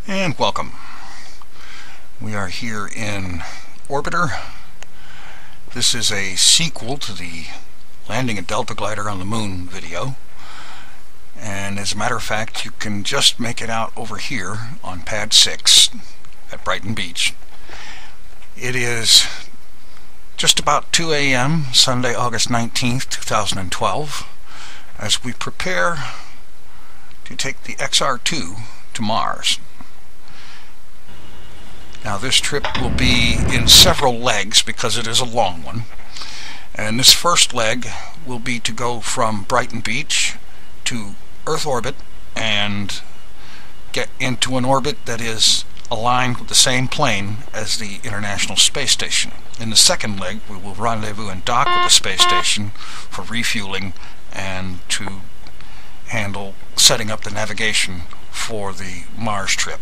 And welcome. We are here in Orbiter. This is a sequel to the landing a DeltaGlider on the moon video. And as a matter of fact, you can just make it out over here on pad 6 at Brighton Beach. It is just about 2 a.m. Sunday, August 19th, 2012, as we prepare to take the XR2 to Mars. Now this trip will be in several legs because it is a long one. And this first leg will be to go from Brighton Beach to Earth orbit and get into an orbit that is aligned with the same plane as the International Space Station. In the second leg, we will rendezvous and dock with the space station for refueling and to handle setting up the navigation for the Mars trip.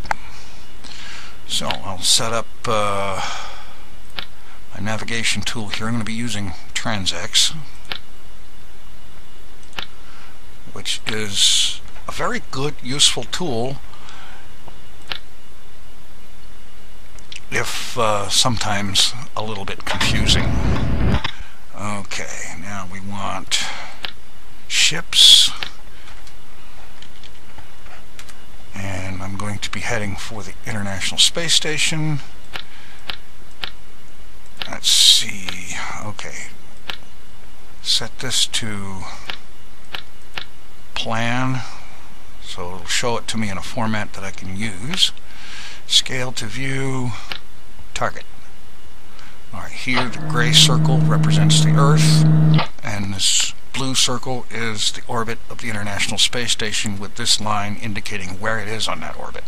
So I'll set up my navigation tool here. I'm going to be using Transx, which is a very good, useful tool if sometimes a little bit confusing. Okay, now we want ships, and I'm going to be heading for the International Space Station. Let's see, okay, set this to plan so it'll show it to me in a format that I can use. Scale to view, target. Alright, here the gray circle represents the Earth, and this blue circle is the orbit of the International Space Station, with this line indicating where it is on that orbit.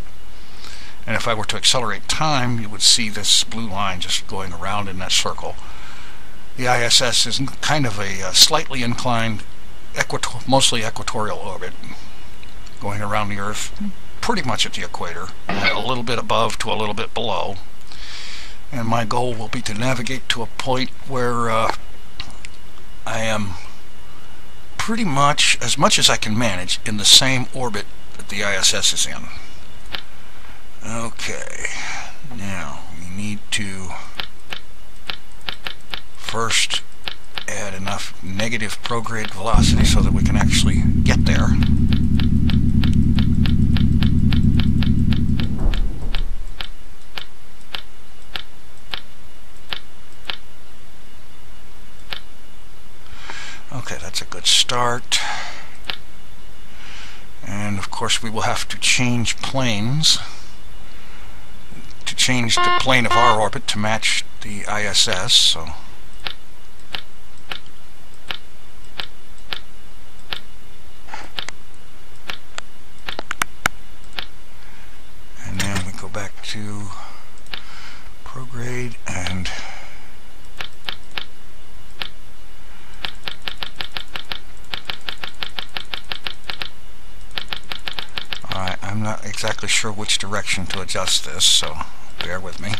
And if I were to accelerate time, you would see this blue line just going around in that circle. The ISS is kind of a slightly inclined, mostly equatorial orbit, going around the Earth pretty much at the equator, a little bit above to a little bit below. And my goal will be to navigate to a point where I am pretty much as I can manage in the same orbit that the ISS is in. Okay, now we need to first add enough negative prograde velocity so that we can actually get there. Okay, that's a good start. And of course we will have to change planes to change the plane of our orbit to match the ISS. So and then we go back to prograde and I'm not exactly sure which direction to adjust this, so bear with me.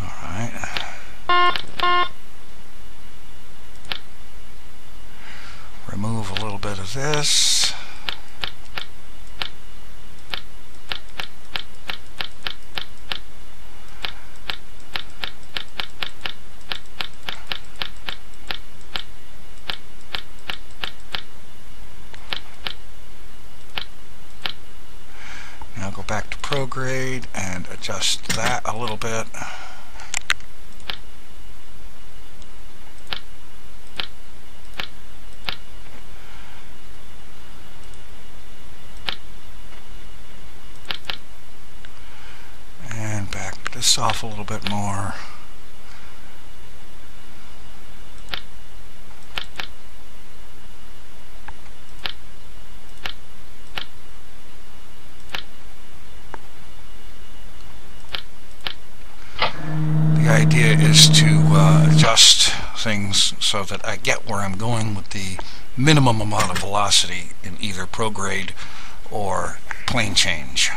Alright. Remove a little bit of this. Go back to prograde and adjust that a little bit. And back this off a little bit more. The idea is to adjust things so that I get where I'm going with the minimum amount of velocity in either prograde or plane change.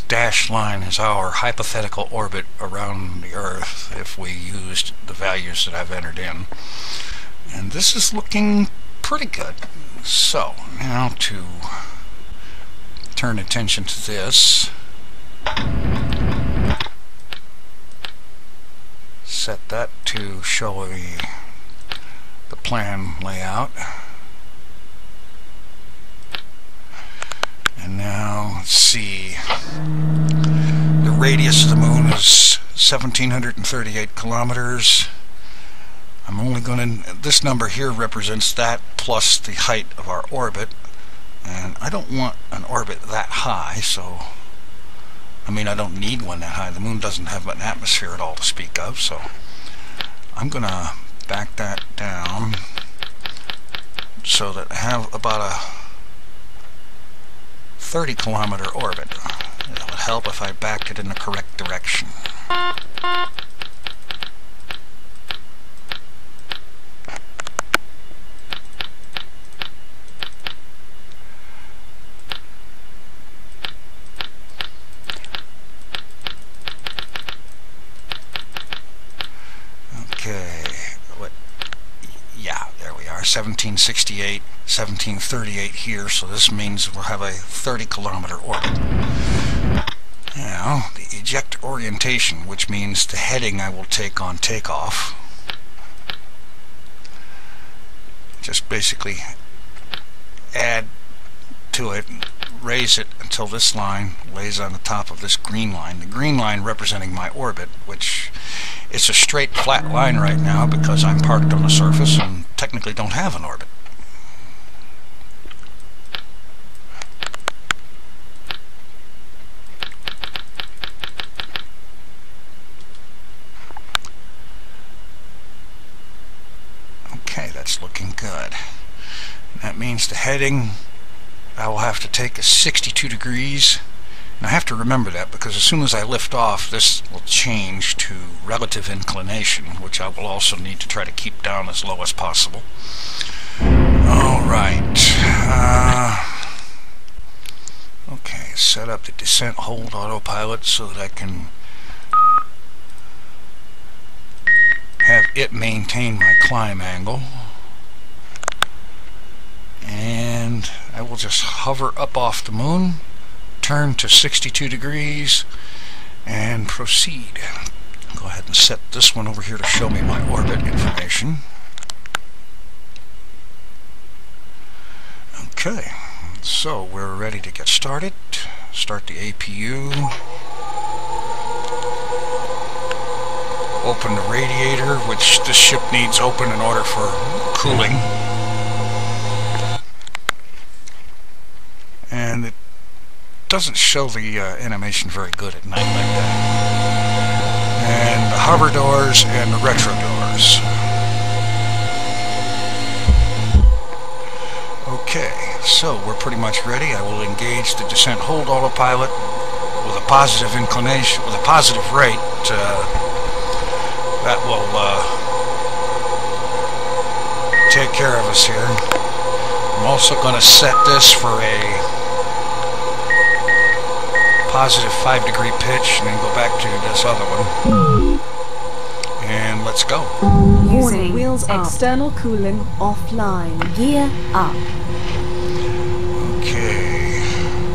dashed line is our hypothetical orbit around the Earth if we used the values that I've entered in. And this is looking pretty good. So, now to turn attention to this. Set that to show the plan layout. And now, let's see. The radius of the moon is 1,738 kilometers. I'm only going to, this number here represents that plus the height of our orbit. And I don't want an orbit that high, so, I mean, I don't need one that high. The moon doesn't have an atmosphere at all to speak of, so I'm going to back that down so that I have about a 30-kilometer orbit. It would help if I backed it in the correct direction. Okay, yeah, there we are, 1768, 1738 here, so this means we'll have a 30-kilometer orbit. Now, the eject orientation, which means the heading I will take on takeoff. Just basically add to it, raise it until this line lays on the top of this green line. The green line representing my orbit, which it's a straight flat line right now because I'm parked on the surface and technically don't have an orbit. Okay, that's looking good. And that means the heading I will have to take is 62 degrees. And I have to remember that because as soon as I lift off, this will change to relative inclination, which I will also need to try to keep down as low as possible. Alright. Okay, set up the descent hold autopilot so that I can have it maintain my climb angle. And I will just hover up off the moon, turn to 62 degrees, and proceed. Go ahead and set this one over here to show me my orbit information. Okay, so we're ready to get started. Start the APU. Open the radiator, which this ship needs open in order for cooling. And it doesn't show the animation very good at night like that. And the hover doors and the retro doors. Okay, so we're pretty much ready. I will engage the descent hold autopilot with a positive inclination, with a positive rate. That will take care of us here. I'm also going to set this for a positive 5-degree pitch and then go back to this other one. And let's go. Using wheels external cooling offline. Gear up. Okay.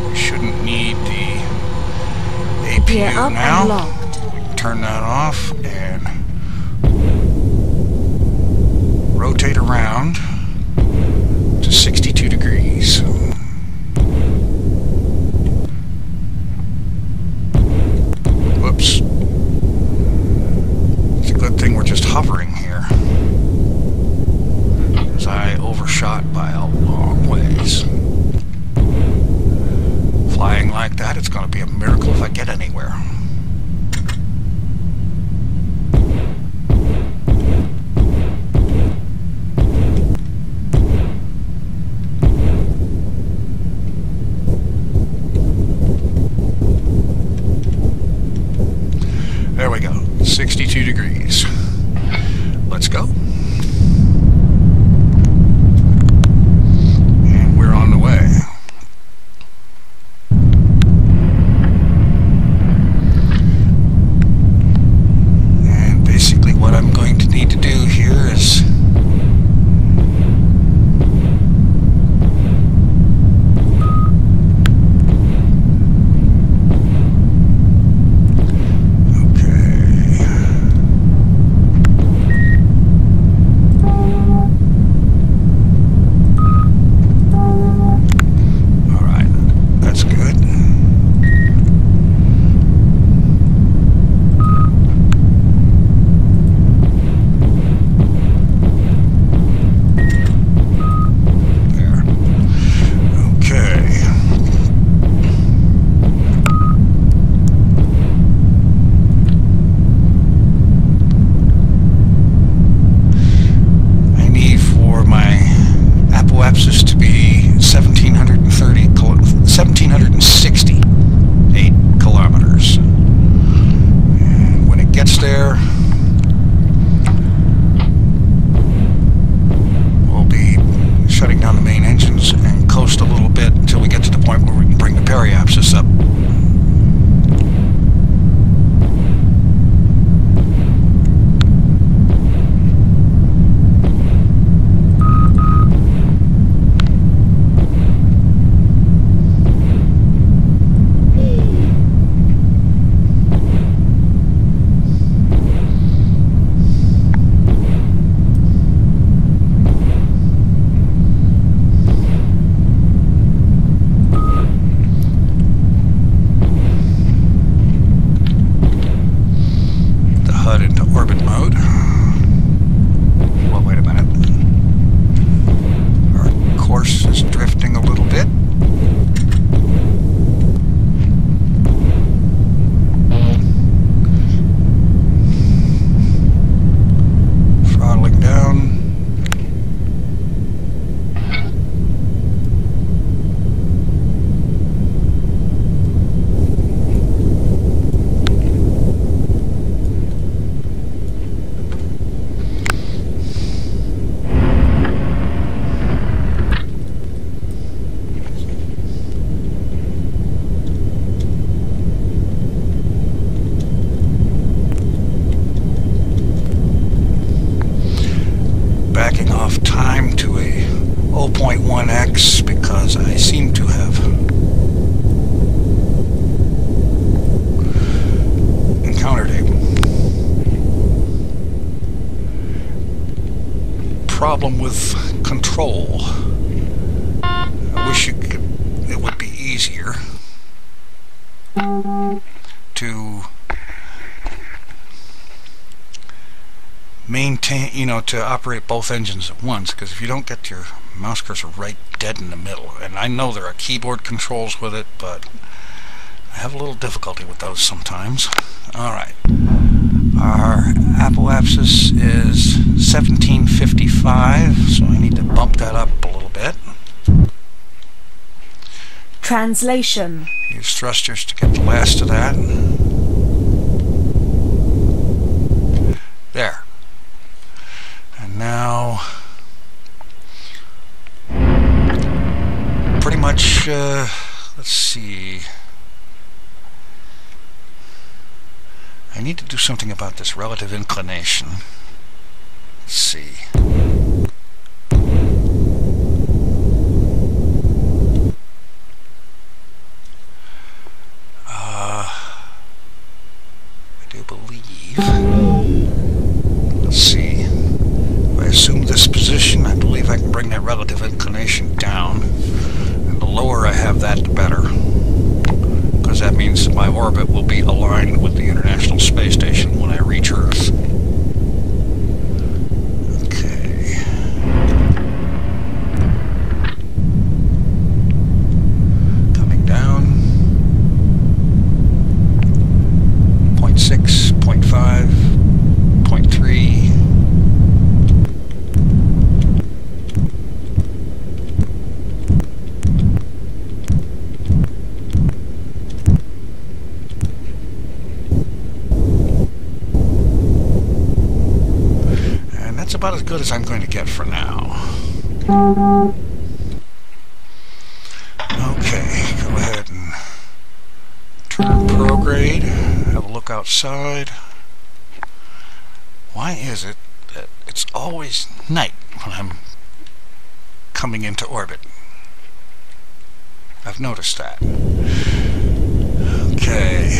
We shouldn't need the APU Gear up now. And locked. We can turn that off and rotate around to 62 degrees. Whoops. It's a good thing we're just hovering here, because I overshot by a long ways. Flying like that, it's going to be a miracle if I get anywhere. There we go, 62 degrees. Let's go. And we're on the way. mode. Well, wait a minute. Our course is drifting a little bit. Throttling down. Backing off time to a 0.1x because I seem to have encountered a problem with control. I wish it would be easier to maintain, to operate both engines at once, because if you don't get your mouse cursor right dead in the middle, and I know there are keyboard controls with it, but I have a little difficulty with those sometimes. Alright, our apoapsis is 1755, so I need to bump that up a little bit. Translation. Use thrusters to get the last of that. There. And now, pretty much, let's see. I need to do something about this relative inclination. Let's see. I do believe. Let's see. If I assume this position, I believe I can bring that relative inclination down. And the lower I have that, the better. Because that means that my orbit will be aligned with the International Space Station when I reach Earth. Okay. Coming down. 0.6, 0.5, 0.3. About as good as I'm going to get for now. Okay, go ahead and turn prograde, have a look outside. Why is it that it's always night when I'm coming into orbit? I've noticed that. Okay.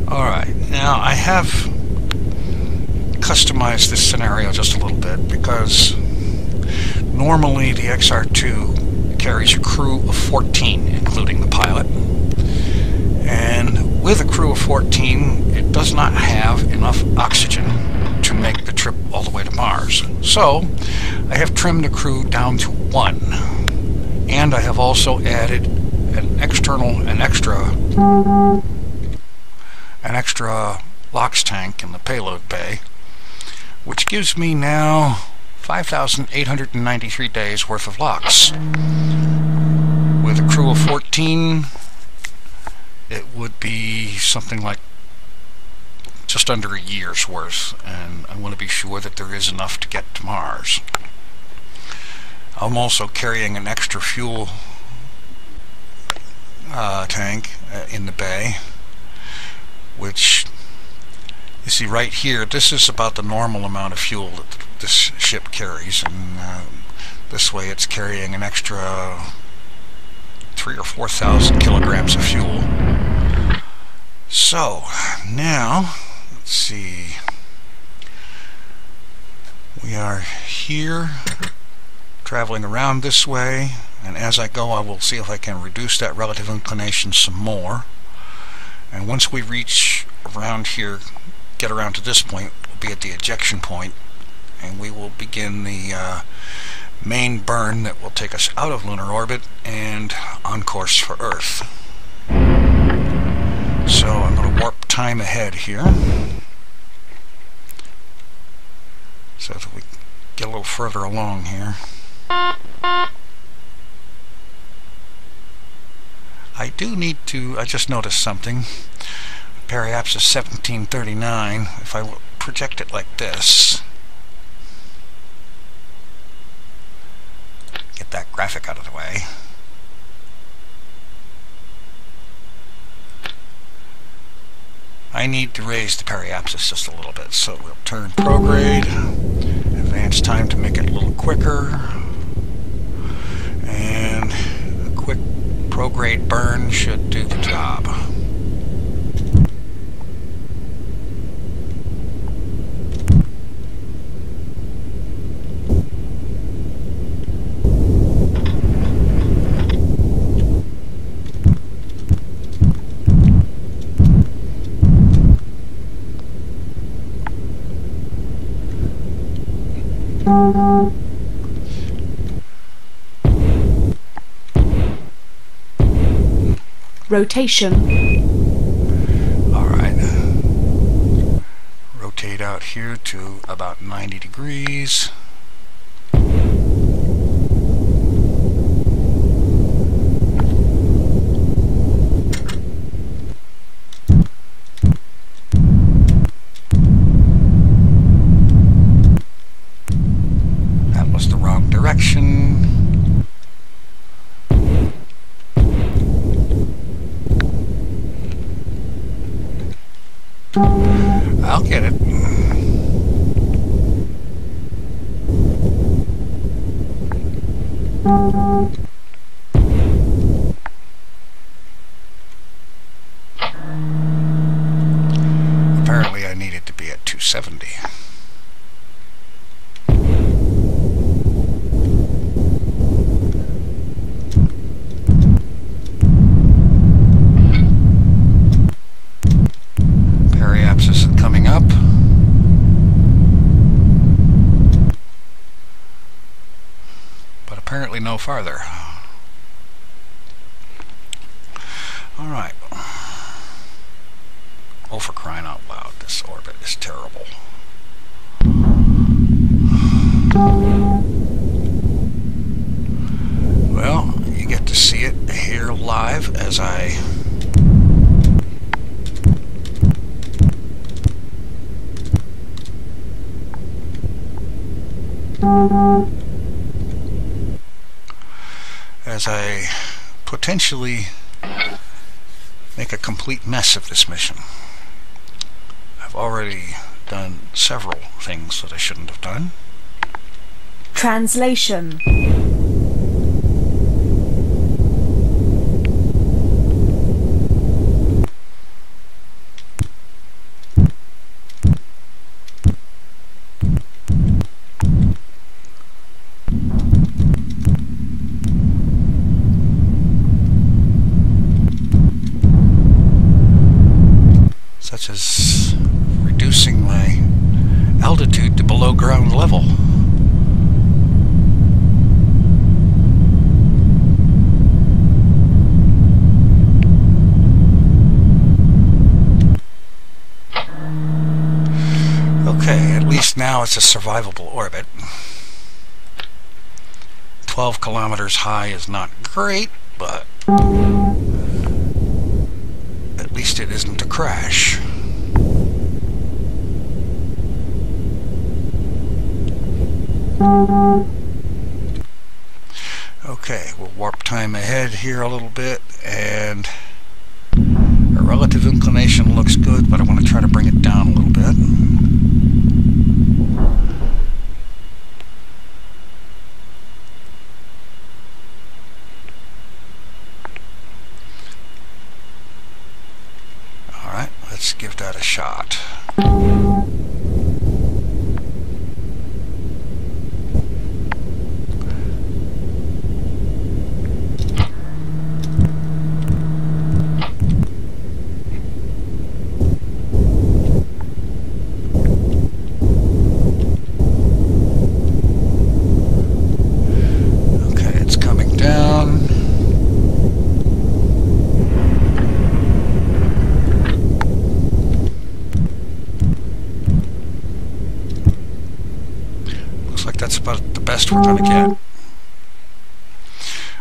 Alright, now I have customized this scenario just a little bit because normally the XR2 carries a crew of 14, including the pilot. And with a crew of 14, it does not have enough oxygen to make the trip all the way to Mars. So, I have trimmed the crew down to 1. And I have also added an extra LOX tank in the payload bay, which gives me now 5,893 days worth of LOX. With a crew of 14, it would be something like just under a year's worth, and I want to be sure that there is enough to get to Mars. I'm also carrying an extra fuel tank in the bay, which, you see right here, this is about the normal amount of fuel that this ship carries, and this way it's carrying an extra 3,000 or 4,000 kilograms of fuel. So, now, let's see, we are here, traveling around this way, and as I go I will see if I can reduce that relative inclination some more. And once we reach around here, get around to this point, we'll be at the ejection point, and we will begin the main burn that will take us out of lunar orbit and on course for Earth. So I'm going to warp time ahead here so that we get a little further along here. I do need to, I just noticed something. Periapsis 1739, if I project it like this, get that graphic out of the way. I need to raise the periapsis just a little bit, so we'll turn prograde, advance time to make it a little quicker, and a quick prograde burn should do the job. Rotation. Alright. Rotate out here to about 90 degrees. That was the wrong direction. I'll get it. Apparently I need it to be at 270. Apparently no farther. Alright. Oh, for crying out loud, this orbit is terrible. Well, you get to see it here live as I potentially make a complete mess of this mission. I've already done several things that I shouldn't have done. Translation. Such as reducing my altitude to below ground level. Okay, at least now it's a survivable orbit. 12 kilometers high is not great, but at least it isn't a crash. Okay, we'll warp time ahead here a little bit, and our relative inclination looks good, but I want to try to bring it down a little bit. Alright, let's give that a shot. best we're going to get.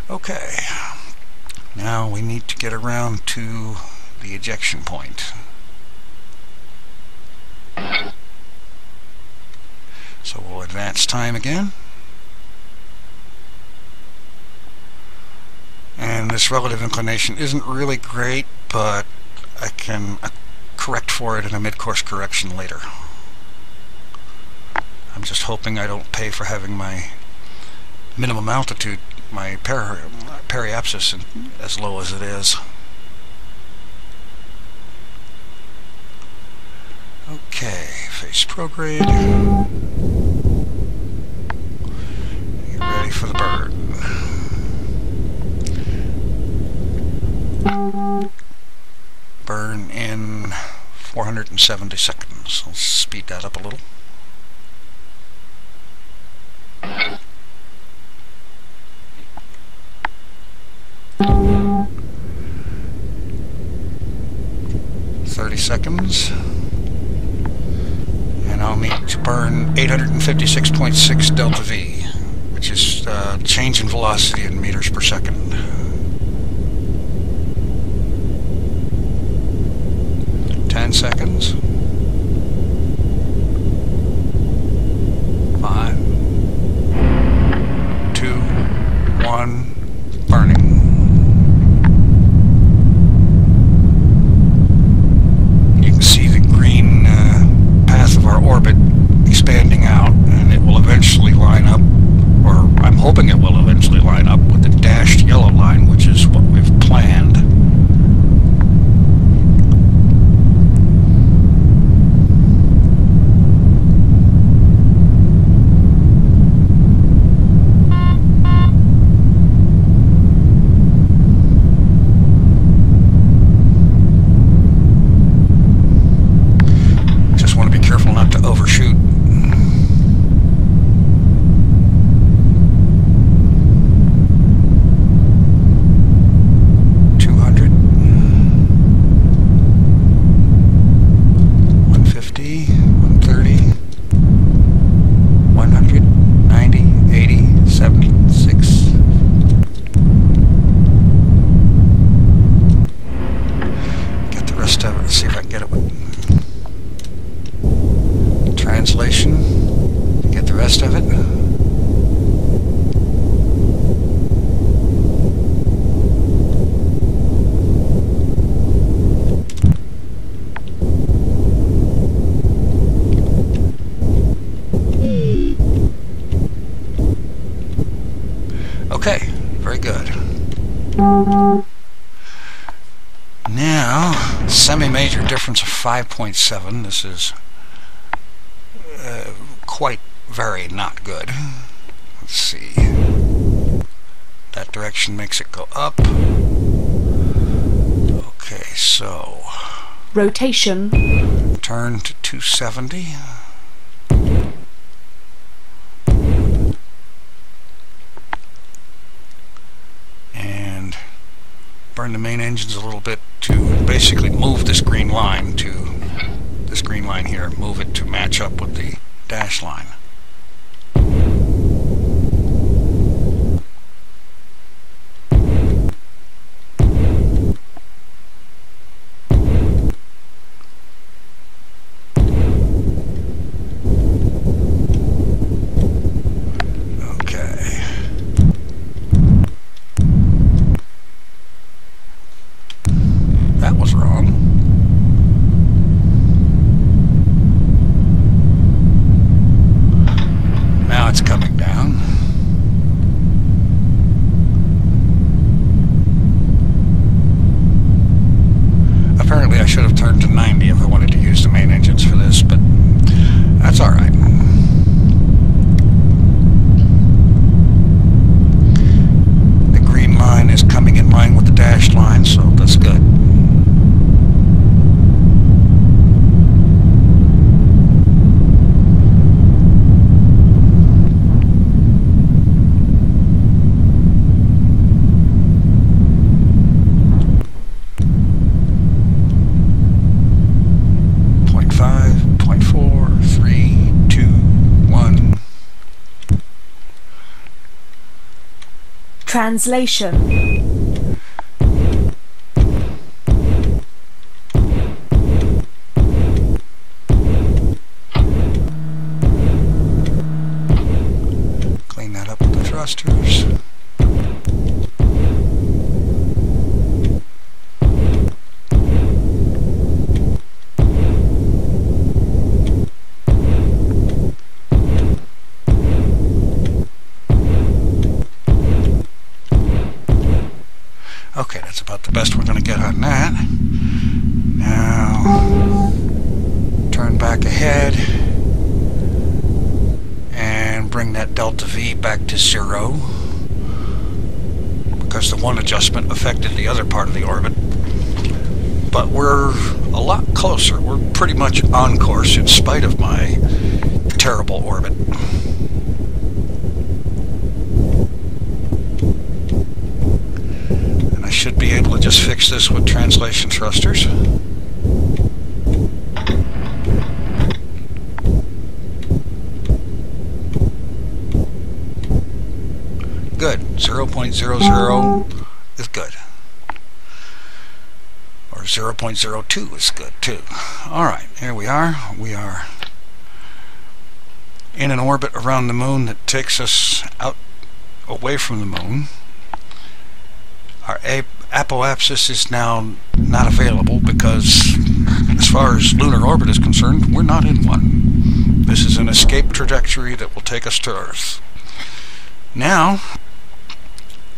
Okay, now we need to get around to the ejection point. So we'll advance time again. And this relative inclination isn't really great, but I can correct for it in a mid-course correction later. I'm just hoping I don't pay for having my minimum altitude, my periapsis, as low as it is. Okay, face prograde. Get ready for the bird. Burn in 470 seconds. I'll speed that up a little. Seconds, and I'll need to burn 856.6 delta V, which is change in velocity in meters per second. 10 seconds. 5, 2, 1, burning. Our orbit expanding out, and it will eventually line up, or I'm hoping it will eventually line up with the dashed yellow line, which is what we've planned. Okay, very good. Now, semi-major difference of 5.7. This is quite very not good. Let's see. That direction makes it go up. Okay, so rotation. Turn to 270. And burn the main engines a little bit to basically move this green line to this green line here. Move it to match up with the dash line. Translation. Clean that up with the thrusters. Okay, that's about the best we're going to get on that. Now, turn back ahead and bring that delta V back to 0, because the one adjustment affected the other part of the orbit. But we're a lot closer. We're pretty much on course in spite of my terrible orbit. I should be able to just fix this with translation thrusters. Good. 0.00 is good. Or 0.02 is good too. Alright, here we are. We are in an orbit around the moon that takes us out away from the moon. Our apoapsis is now not available because, as far as lunar orbit is concerned, we're not in one. This is an escape trajectory that will take us to Earth. Now,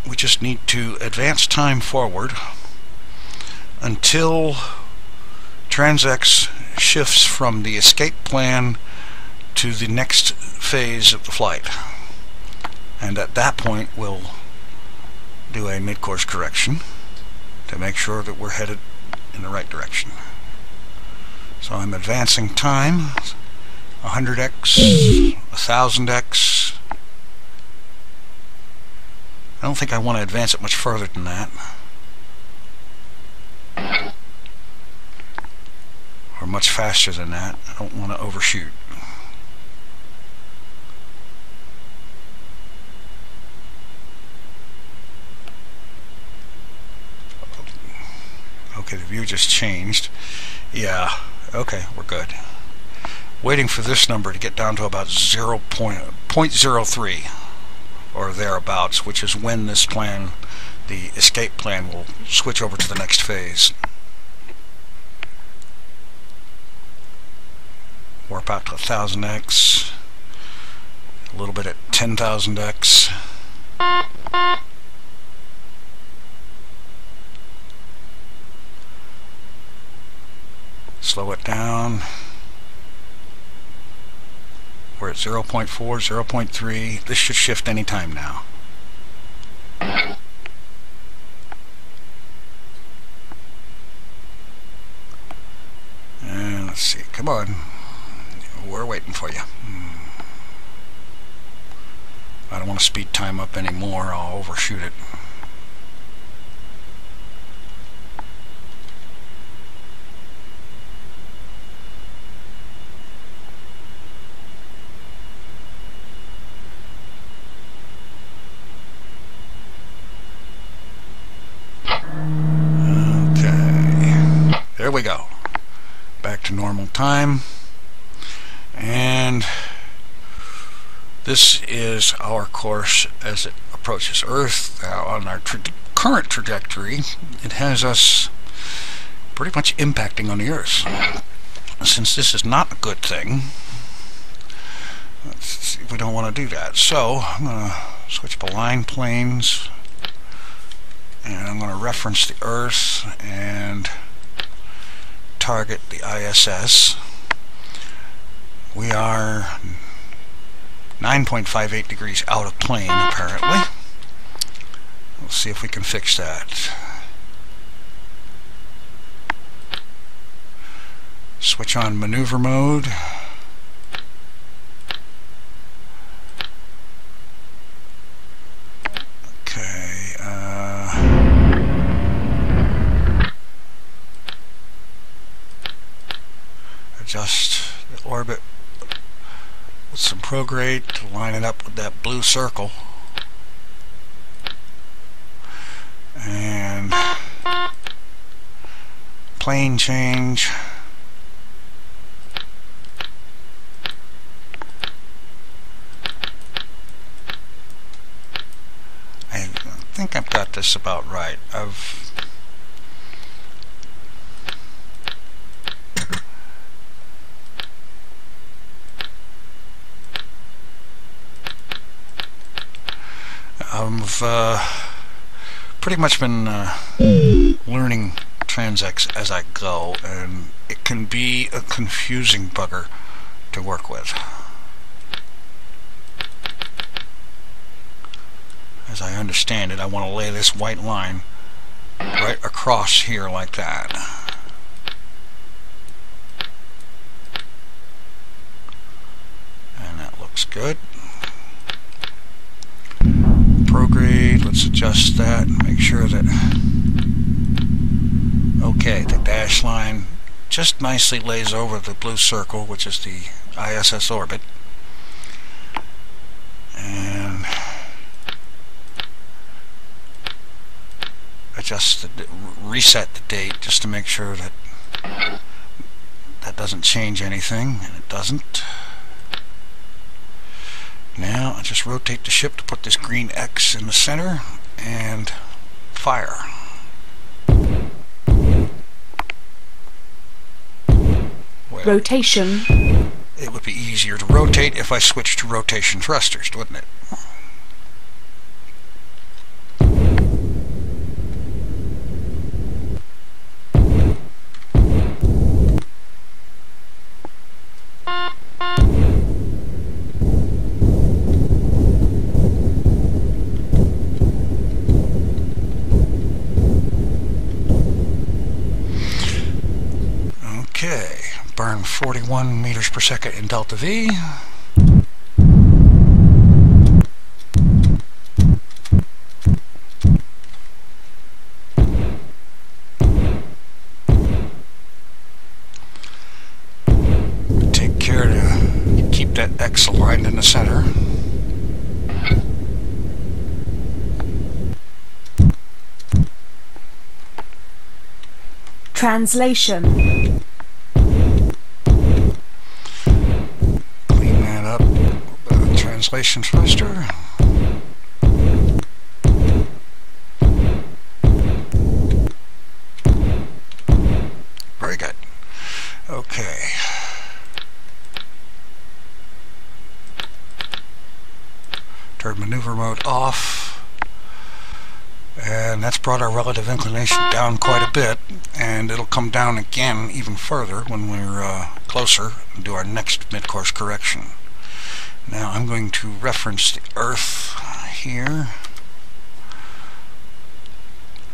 we just need to advance time forward until TransX shifts from the escape plan to the next phase of the flight. And at that point, we'll do a mid-course correction to make sure that we're headed in the right direction. So I'm advancing time 100x, 1000x. I don't think I want to advance it much further than that. Or much faster than that. I don't want to overshoot. Okay, the view just changed. Yeah, okay, we're good. Waiting for this number to get down to about 0.03 or thereabouts, which is when this plan, the escape plan, will switch over to the next phase. Warp out to 1000x, a little bit at 10,000x. Slow it down. We're at 0.4, 0.3. This should shift any time now. And let's see. Come on. We're waiting for you. I don't want to speed time up anymore. I'll overshoot it. There we go. Back to normal time. And this is our course as it approaches Earth. Now, on our current trajectory, it has us pretty much impacting on the Earth. Since this is not a good thing, let's see if we don't want to do that. So, I'm going to switch to line planes, and I'm going to reference the Earth and target the ISS. We are 9.58 degrees out of plane, apparently. We'll see if we can fix that. Switch on maneuver mode. Okay. Adjust the orbit with some prograde to line it up with that blue circle. plane change. I think I've got this about right. I've pretty much been learning transects as I go, and it can be a confusing bugger to work with. As I understand it, I want to lay this white line right across here like that. And that looks good. Prograde, let's adjust that and make sure that, okay, the dash line just nicely lays over the blue circle, which is the ISS orbit. And reset the date just to make sure that that doesn't change anything, and it doesn't. Now I just rotate the ship to put this green X in the center and fire. Well, rotation. It would be easier to rotate if I switched to rotation thrusters, wouldn't it? Burn 41 meters per second in delta V. Take care to keep that X aligned in the center. Translation. Translation thruster. Very good. Okay. Turn maneuver mode off. And that's brought our relative inclination down quite a bit, and it'll come down again even further when we're closer and do our next mid-course correction. Now I'm going to reference the Earth here,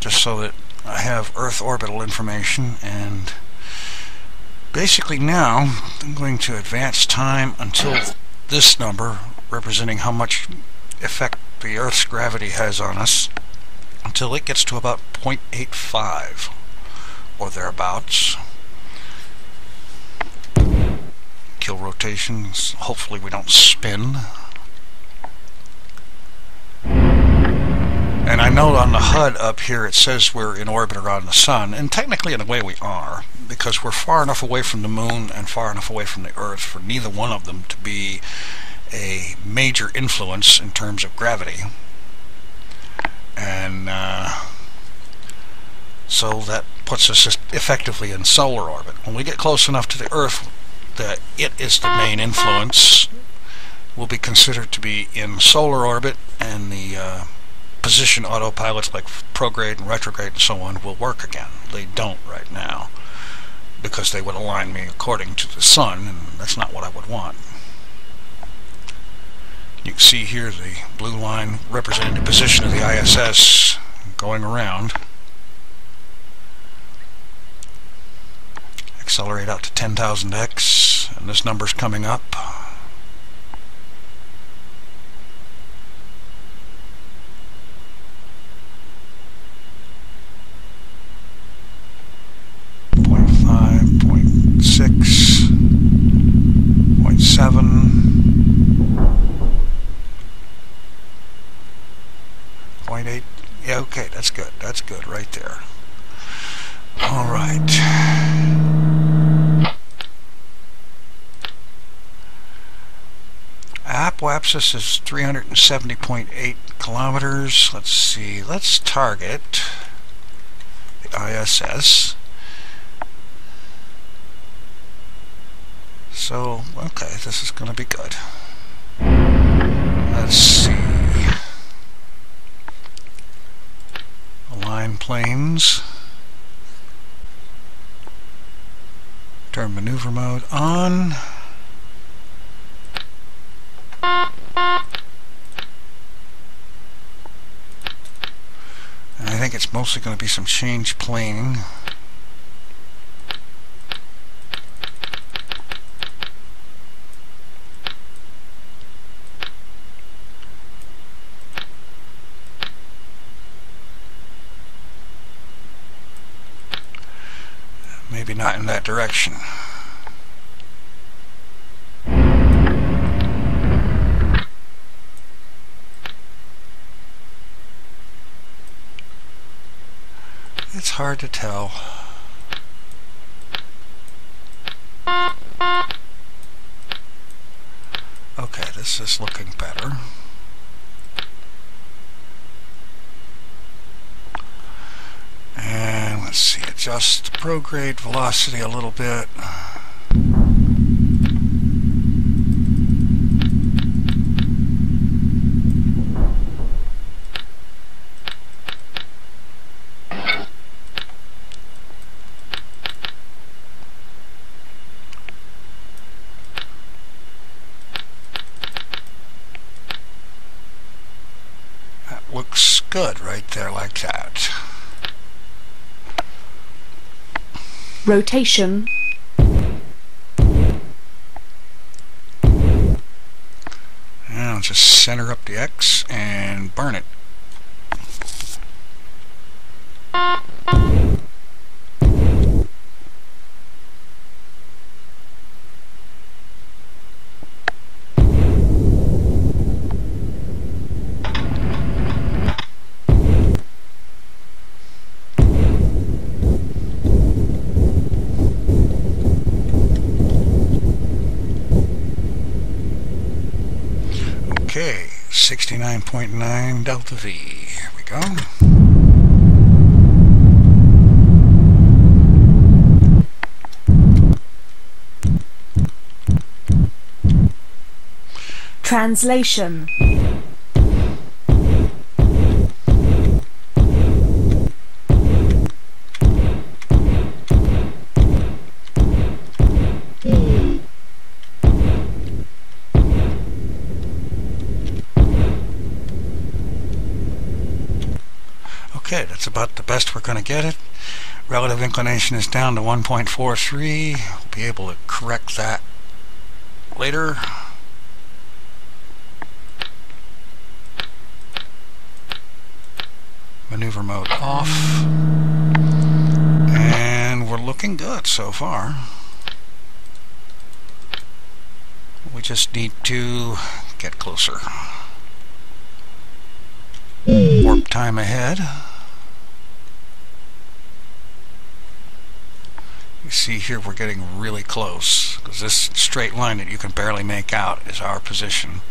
just so that I have Earth orbital information, and basically now I'm going to advance time until this number, representing how much effect the Earth's gravity has on us, until it gets to about 0.85 or thereabouts. Kill rotations. Hopefully we don't spin. And I know on the HUD up here it says we're in orbit around the Sun, and technically in a way we are, because we're far enough away from the Moon and far enough away from the Earth for neither one of them to be a major influence in terms of gravity. And so that puts us effectively in solar orbit. When we get close enough to the Earth that it is the main influence, will be considered to be in solar orbit, and the position autopilots like prograde and retrograde and so on will work again. They don't right now, because they would align me according to the Sun, and that's not what I would want. You can see here the blue line representing the position of the ISS going around. Accelerate out to 10,000 X, and this number's coming up. .5, 0.6, 0.7, 0.8. Yeah, okay, that's good. That's good right there. All right. Apoapsis is 370.8 kilometers. Let's see. Let's target the ISS. So, okay, this is going to be good. Let's see. Align planes. Turn maneuver mode on. And I think it's mostly going to be some change planing. Maybe not in that direction. It's hard to tell. Okay, this is looking better. And let's see, adjust the prograde velocity a little bit. That looks good right there like that. Rotation. Now just center up the X and burn it. Okay, 69.9 delta V. Here we go. Translation. Okay, that's about the best we're going to get it. Relative inclination is down to 1.43. We'll be able to correct that later. Maneuver mode off. And we're looking good so far. We just need to get closer. Warp time ahead. You see here we're getting really close, because this straight line that you can barely make out is our position.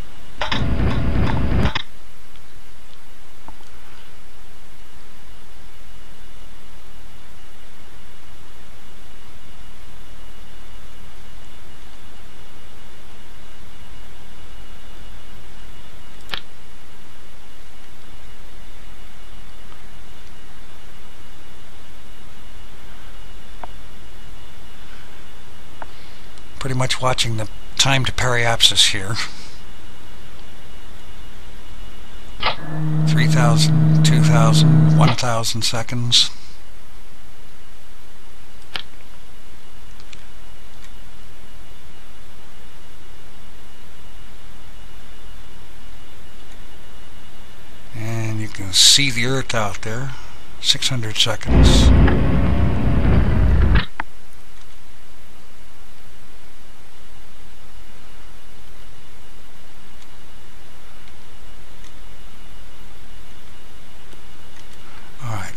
Pretty much watching the time to periapsis here. 3,000, 2,000, 1,000 seconds. And you can see the Earth out there. 600 seconds.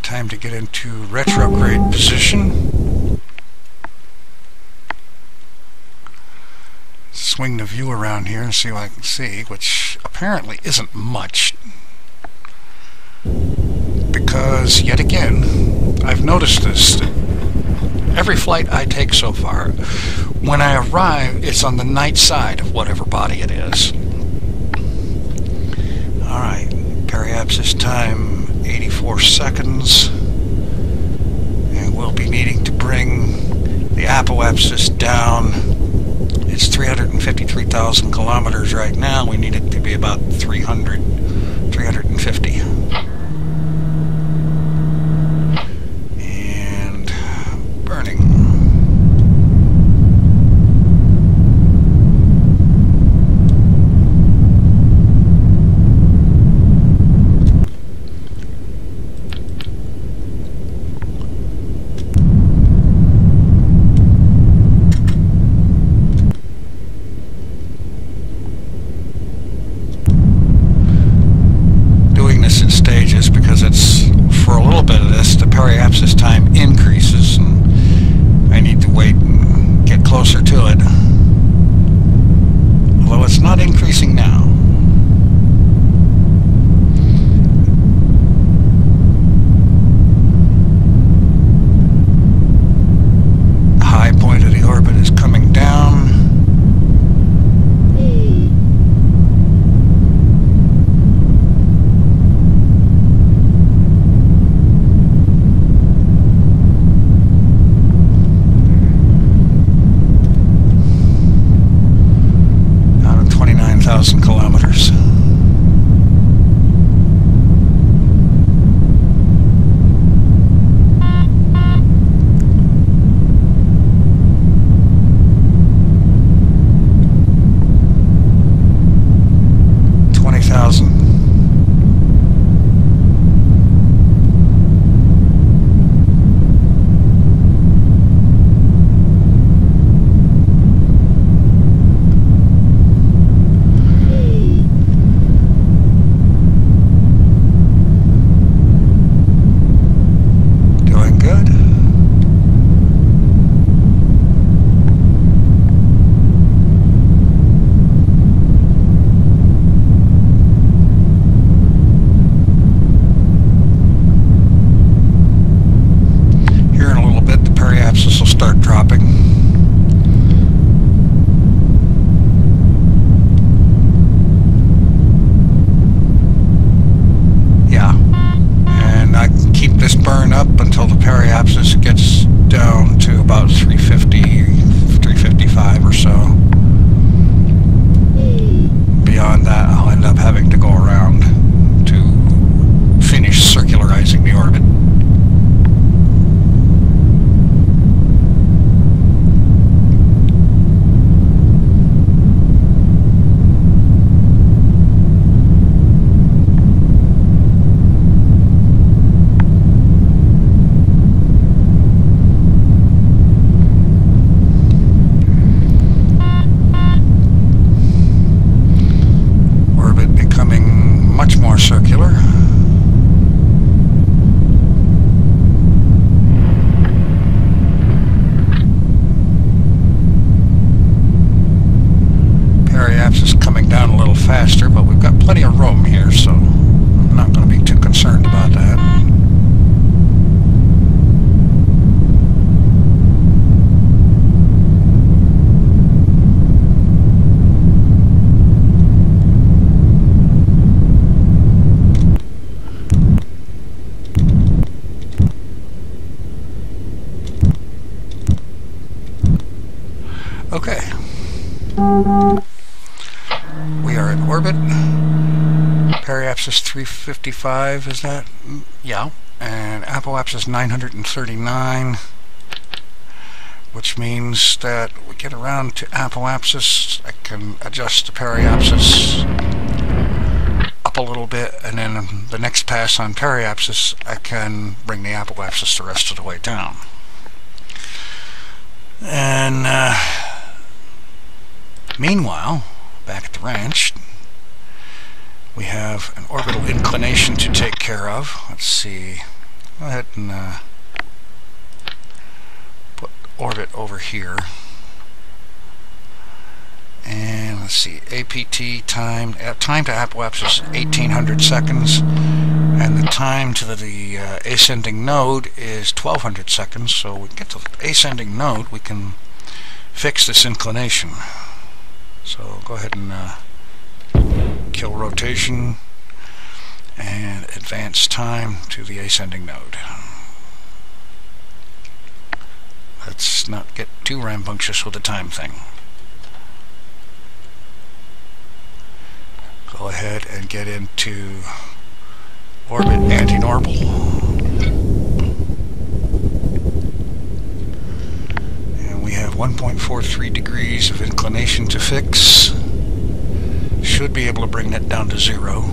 Time to get into retrograde position. Swing the view around here and see what I can see, which apparently isn't much. Because, yet again, I've noticed this. Every flight I take so far, when I arrive, it's on the night side of whatever body it is. Alright, periapsis time 84 seconds. And we'll be needing to bring the apoapsis down. It's 353,000 kilometers right now. We need it to be about 350. And burning. Stages, because it's for a little bit of this the periapsis time increases and I need to wait and get closer to it, although it's not increasing now. The high point of the orbit is coming down. Kilometers. Gets down to about 350, 355 or so. Beyond that, I'll end up having to go around to finish circularizing the orbit. Circular. Periapsis coming down a little faster, but we've got plenty of room here, so I'm not going to be too concerned about that. Okay. We are in orbit. Periapsis 355, is that? Yeah. And apoapsis 939, which means that we get around to apoapsis. I can adjust the periapsis up a little bit, and then the next pass on periapsis, I can bring the apoapsis the rest of the way down. And meanwhile, back at the ranch, we have an orbital inclination to take care of. Let's see, Go ahead and put orbit over here. And let's see, APT time to apoapsis 1800 seconds, and the time to the ascending node is 1200 seconds. So we get to the ascending node, we can fix this inclination. So go ahead and kill rotation and advance time to the ascending node. Let's not get too rambunctious with the time thing. Go ahead and get into orbit anti-normal. And we have 1.43 degrees of inclination to fix. Should be able to bring that down to 0.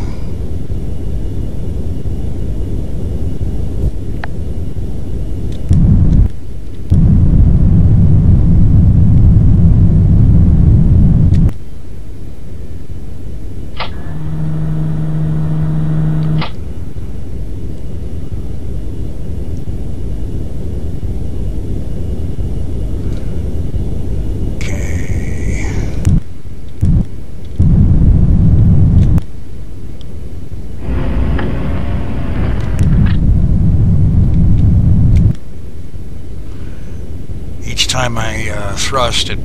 Time I thrust, it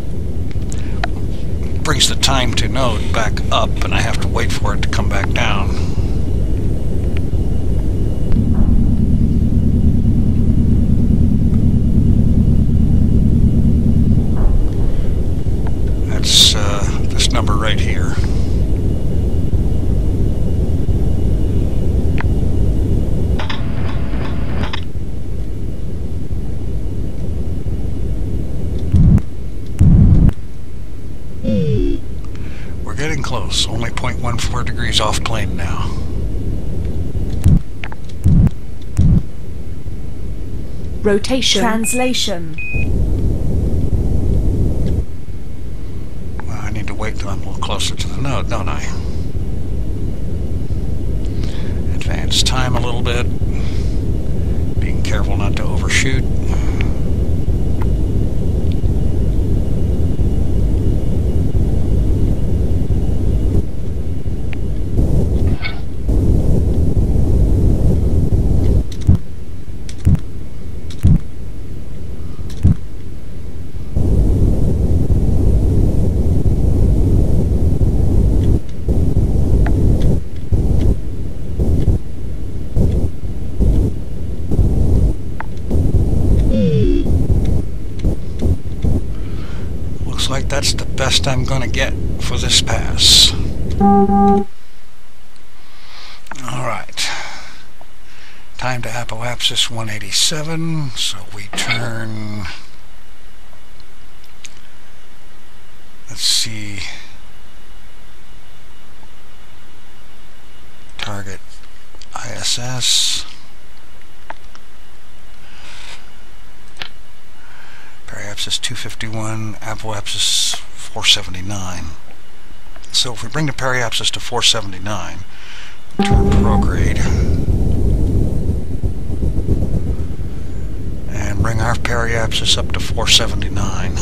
brings the time to node back up, and I have to wait for it to come back down. That's this number right here. Getting close, only 0.14 degrees off plane now. Rotation. Translation. Well, I need to wait till I'm a little closer to the node, don't I? Advance time a little bit. Being careful not to overshoot. 'Looks like that's the best I'm going to get for this pass. Alright. Time to apoapsis 187, so we turn... Let's see... Target ISS. Periapsis 251, apoapsis 479. So if we bring the periapsis to 479, turn prograde, and bring our periapsis up to 479,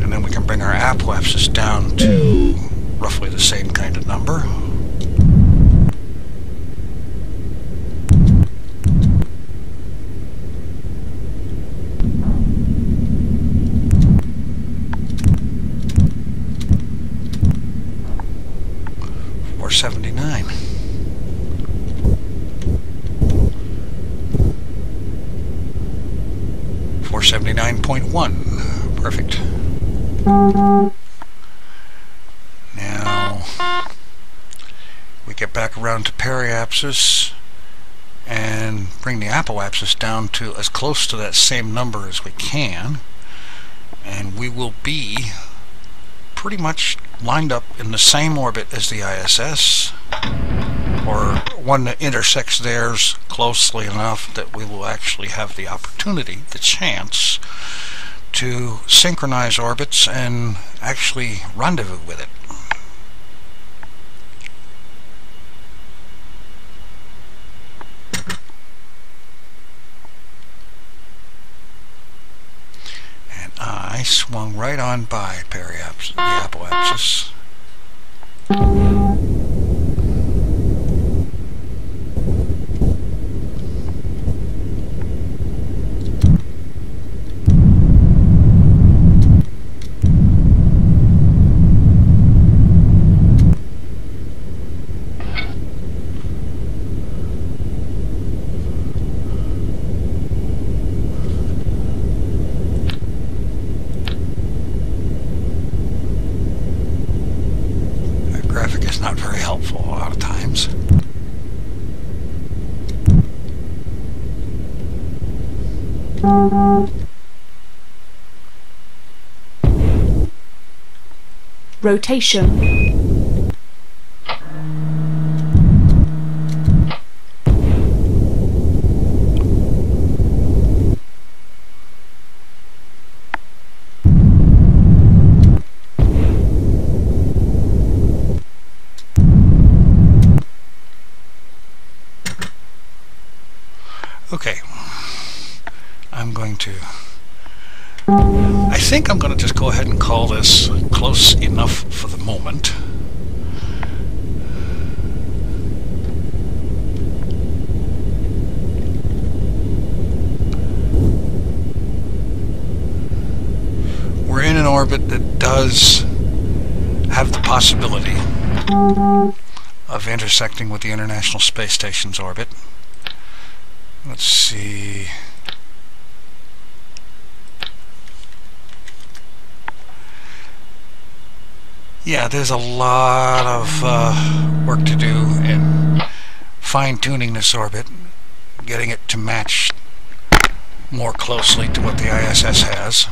and then we can bring our apoapsis down to roughly the same kind of number. .79. .1. Perfect. Now we get back around to periapsis and bring the apoapsis down to as close to that same number as we can, and we will be pretty much lined up in the same orbit as the ISS, or one that intersects theirs closely enough that we will actually have the opportunity, the chance, to synchronize orbits and actually rendezvous with it. I swung right on by the apoapsis. Not very helpful a lot of times. Rotation. Okay, I think I'm going to just go ahead and call this close enough for the moment. We're in an orbit that does have the possibility of intersecting with the International Space Station's orbit. Let's see. Yeah, there's a lot of work to do in fine-tuning this orbit, getting it to match more closely to what the ISS has.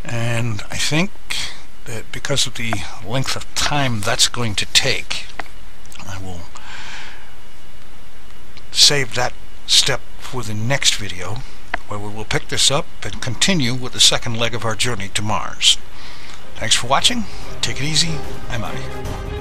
And I think that because of the length of time that's going to take, I will save that step for the next video, where we will pick this up and continue with the second leg of our journey to Mars. Thanks for watching. Take it easy. I'm out of here.